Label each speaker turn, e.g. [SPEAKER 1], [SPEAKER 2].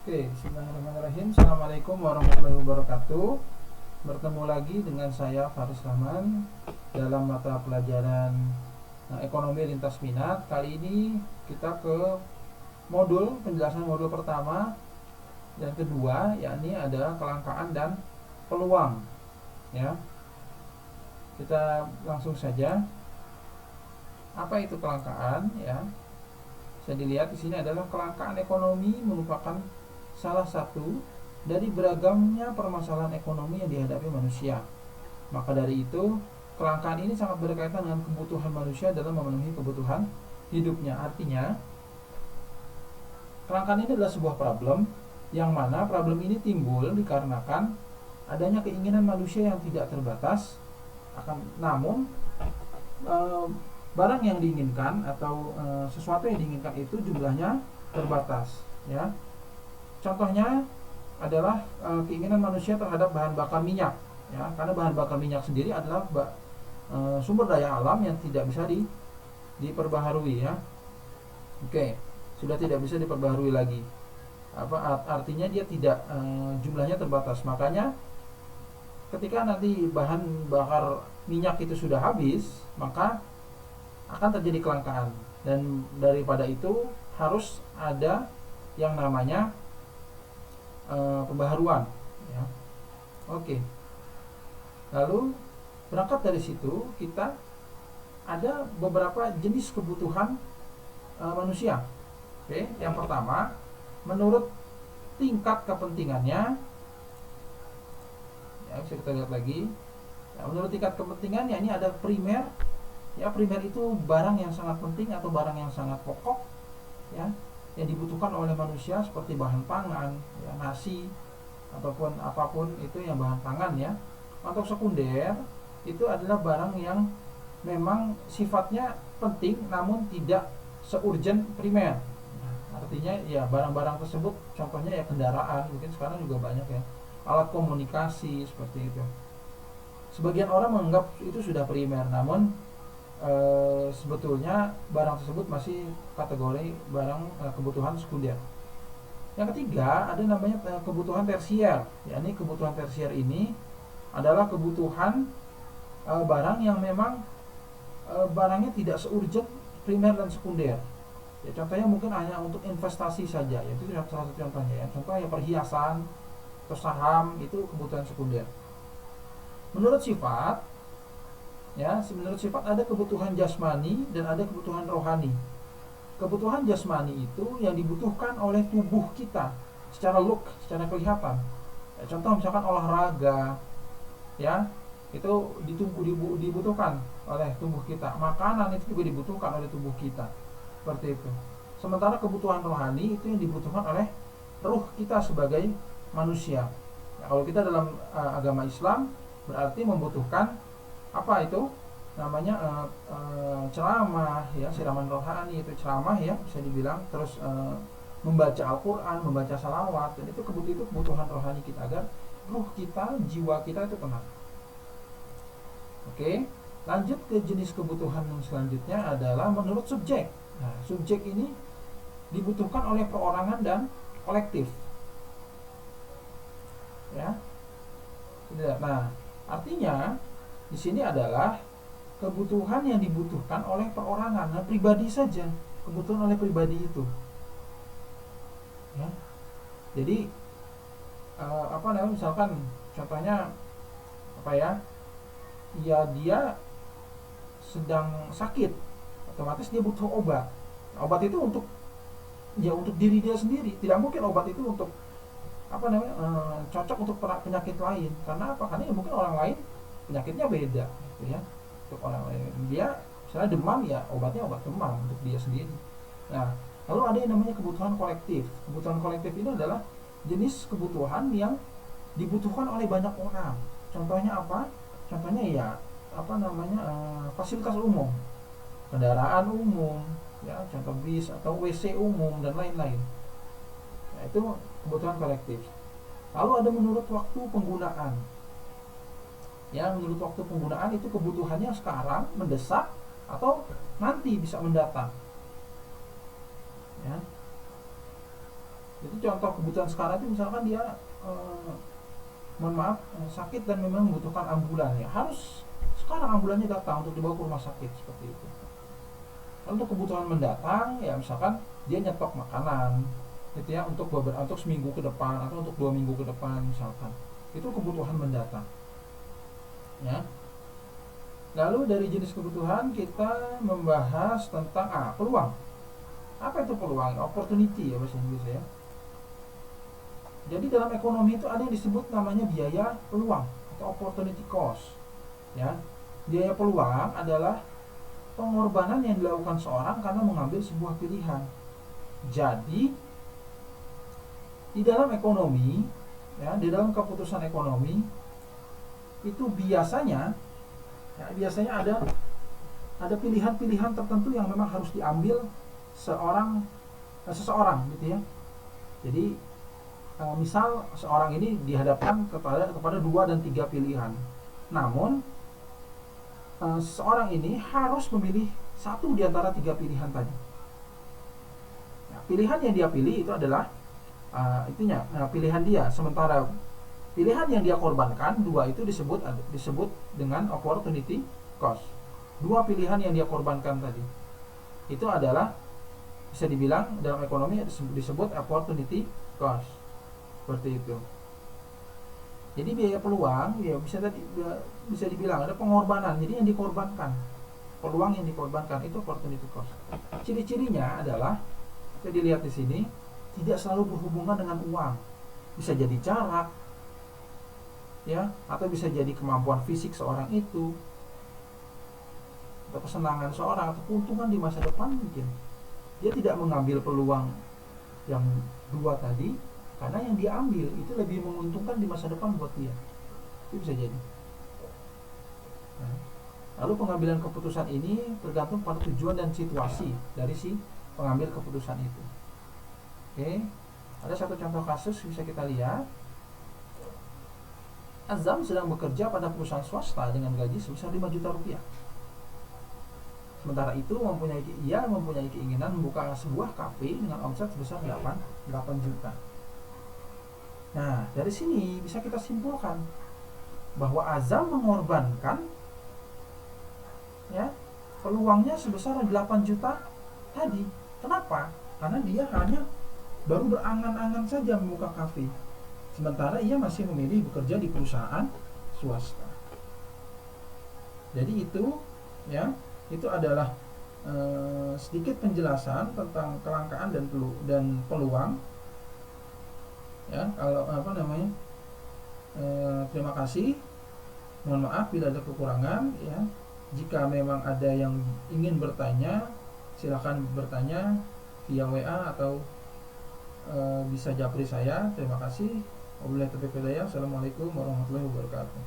[SPEAKER 1] Oke, bismillahirrahmanirrahim. Assalamualaikum warahmatullahi wabarakatuh. Bertemu lagi dengan saya Faris Rahman dalam mata pelajaran ekonomi lintas minat. Kali ini kita ke penjelasan modul pertama dan kedua, yakni ada kelangkaan dan peluang. Ya, kita langsung saja. Apa itu kelangkaan? Ya, bisa dilihat di sini adalah kelangkaan ekonomi merupakan salah satu dari beragamnya permasalahan ekonomi yang dihadapi manusia. Maka dari itu, kelangkaan ini sangat berkaitan dengan kebutuhan manusia dalam memenuhi kebutuhan hidupnya. Artinya, kelangkaan ini adalah sebuah problem yang mana problem ini timbul dikarenakan adanya keinginan manusia yang tidak terbatas, namun barang yang diinginkan atau sesuatu yang diinginkan itu jumlahnya terbatas, ya. Contohnya adalah keinginan manusia terhadap bahan bakar minyak, ya, karena bahan bakar minyak sendiri adalah sumber daya alam yang tidak bisa diperbaharui, ya. Oke, sudah tidak bisa diperbaharui lagi. Artinya dia tidak jumlahnya terbatas. Makanya ketika nanti bahan bakar minyak itu sudah habis, maka akan terjadi kelangkaan, dan daripada itu harus ada yang namanya pembaharuan, ya. Oke. Lalu berangkat dari situ kita ada beberapa jenis kebutuhan manusia. Oke, yang pertama, menurut tingkat kepentingannya, ya, bisa kita lihat lagi. Ya, menurut tingkat kepentingannya ini ada primer. Ya, primer itu barang yang sangat penting atau barang yang sangat pokok, ya, yang dibutuhkan oleh manusia seperti bahan pangan, ya, nasi ataupun apapun itu yang bahan pangan, ya. Untuk sekunder itu adalah barang yang memang sifatnya penting namun tidak seurgent primer. Artinya ya barang-barang tersebut contohnya ya kendaraan, mungkin sekarang juga banyak, ya, alat komunikasi seperti itu. Sebagian orang menganggap itu sudah primer, namun sebetulnya barang tersebut masih kategori barang kebutuhan sekunder. Yang ketiga ada namanya kebutuhan tersier. Yakni kebutuhan tersier ini adalah kebutuhan barang yang memang barangnya tidak seurgent primer dan sekunder. Ya, contohnya mungkin hanya untuk investasi saja, ya, itu salah satu contohnya, ya. Contohnya perhiasan atau saham itu kebutuhan sekunder. Menurut sifat, ya, menurut sifat ada kebutuhan jasmani dan ada kebutuhan rohani. Kebutuhan jasmani itu yang dibutuhkan oleh tubuh kita secara look, secara kelihatan. Ya, contoh misalkan olahraga, ya, itu dibutuhkan oleh tubuh kita. Makanan itu juga dibutuhkan oleh tubuh kita, seperti itu. Sementara kebutuhan rohani itu yang dibutuhkan oleh ruh kita sebagai manusia. Ya, kalau kita dalam agama Islam berarti membutuhkan apa itu namanya ceramah, ya, siraman rohani itu ceramah, ya, bisa dibilang, terus membaca Al-Quran, membaca salawat, dan itu kebutuhan rohani kita agar ruh kita, jiwa kita itu tenang. Oke, lanjut ke jenis kebutuhan yang selanjutnya adalah menurut subjek. Nah, subjek ini dibutuhkan oleh perorangan dan kolektif, ya. Nah, artinya di sini adalah kebutuhan yang dibutuhkan oleh perorangan, nah, pribadi saja, kebutuhan oleh pribadi itu, ya. Jadi apa namanya, misalkan contohnya apa, ya, dia sedang sakit, otomatis dia butuh obat. Nah, obat itu untuk diri dia sendiri, tidak mungkin obat itu untuk apa namanya cocok untuk penyakit lain. Karena apa? Karena ya mungkin orang lain penyakitnya beda, gitu, ya. Untuk orang lain dia misalnya demam, ya obatnya obat demam untuk dia sendiri. Nah, lalu ada yang namanya kebutuhan kolektif. Kebutuhan kolektif ini adalah jenis kebutuhan yang dibutuhkan oleh banyak orang. Contohnya apa? Contohnya ya apa namanya fasilitas umum, kendaraan umum, ya, contoh bis atau WC umum dan lain-lain. Nah, itu kebutuhan kolektif. Lalu ada menurut waktu penggunaan. Ya, menurut waktu penggunaan itu kebutuhannya sekarang mendesak atau nanti bisa mendatang, ya. Jadi contoh kebutuhan sekarang itu misalkan dia mohon maaf sakit dan memang membutuhkan ambulan, ya harus sekarang ambulannya datang untuk dibawa ke rumah sakit seperti itu. Untuk kebutuhan mendatang, ya misalkan dia nyetok makanan gitu ya, untuk seminggu ke depan atau untuk 2 minggu ke depan misalkan, itu kebutuhan mendatang ya. Lalu dari jenis kebutuhan kita membahas tentang peluang. Apa itu peluang? Opportunity ya bahasa Inggris ya. Jadi dalam ekonomi itu ada yang disebut namanya biaya peluang atau opportunity cost ya. Biaya peluang adalah pengorbanan yang dilakukan seorang karena mengambil sebuah pilihan. Jadi di dalam ekonomi ya, di dalam keputusan ekonomi itu biasanya ada pilihan-pilihan tertentu yang memang harus diambil seseorang gitu ya. Jadi misal seorang ini dihadapkan kepada 2 dan 3 pilihan. Namun seorang ini harus memilih satu di antara 3 pilihan tadi. Nah, pilihan yang dia pilih itu adalah pilihan dia. Sementara pilihan yang dia korbankan 2 itu disebut dengan opportunity cost. 2 pilihan yang dia korbankan tadi itu adalah bisa dibilang dalam ekonomi disebut opportunity cost. Seperti itu. Jadi biaya peluang ya bisa dibilang ada pengorbanan. Jadi yang dikorbankan, peluang yang dikorbankan itu opportunity cost. Ciri-cirinya adalah bisa dilihat di sini, tidak selalu berhubungan dengan uang. Bisa jadi jarak ya, atau bisa jadi kemampuan fisik seorang itu, atau kesenangan seorang, atau keuntungan di masa depan mungkin. Dia tidak mengambil peluang yang 2 tadi karena yang dia ambil itu lebih menguntungkan di masa depan buat dia. Itu bisa jadi. Nah, lalu pengambilan keputusan ini tergantung pada tujuan dan situasi dari si pengambil keputusan itu. Oke, ada satu contoh kasus bisa kita lihat. Azam sedang bekerja pada perusahaan swasta dengan gaji sebesar 5 juta rupiah. Sementara itu ia mempunyai keinginan membuka sebuah kafe dengan omset sebesar 8 juta. Nah, dari sini bisa kita simpulkan bahwa Azam mengorbankan ya peluangnya sebesar 8 juta tadi. Kenapa? Karena dia hanya baru berangan-angan saja membuka kafe. Sementara ia masih memilih bekerja di perusahaan swasta. Jadi itu adalah sedikit penjelasan tentang kelangkaan dan peluang. Ya, terima kasih. Mohon maaf bila ada kekurangan ya. Jika memang ada yang ingin bertanya, silakan bertanya via WA atau bisa japri saya. Terima kasih. Wabillahi taufiq wal hidayah. Assalamualaikum warahmatullahi wabarakatuh.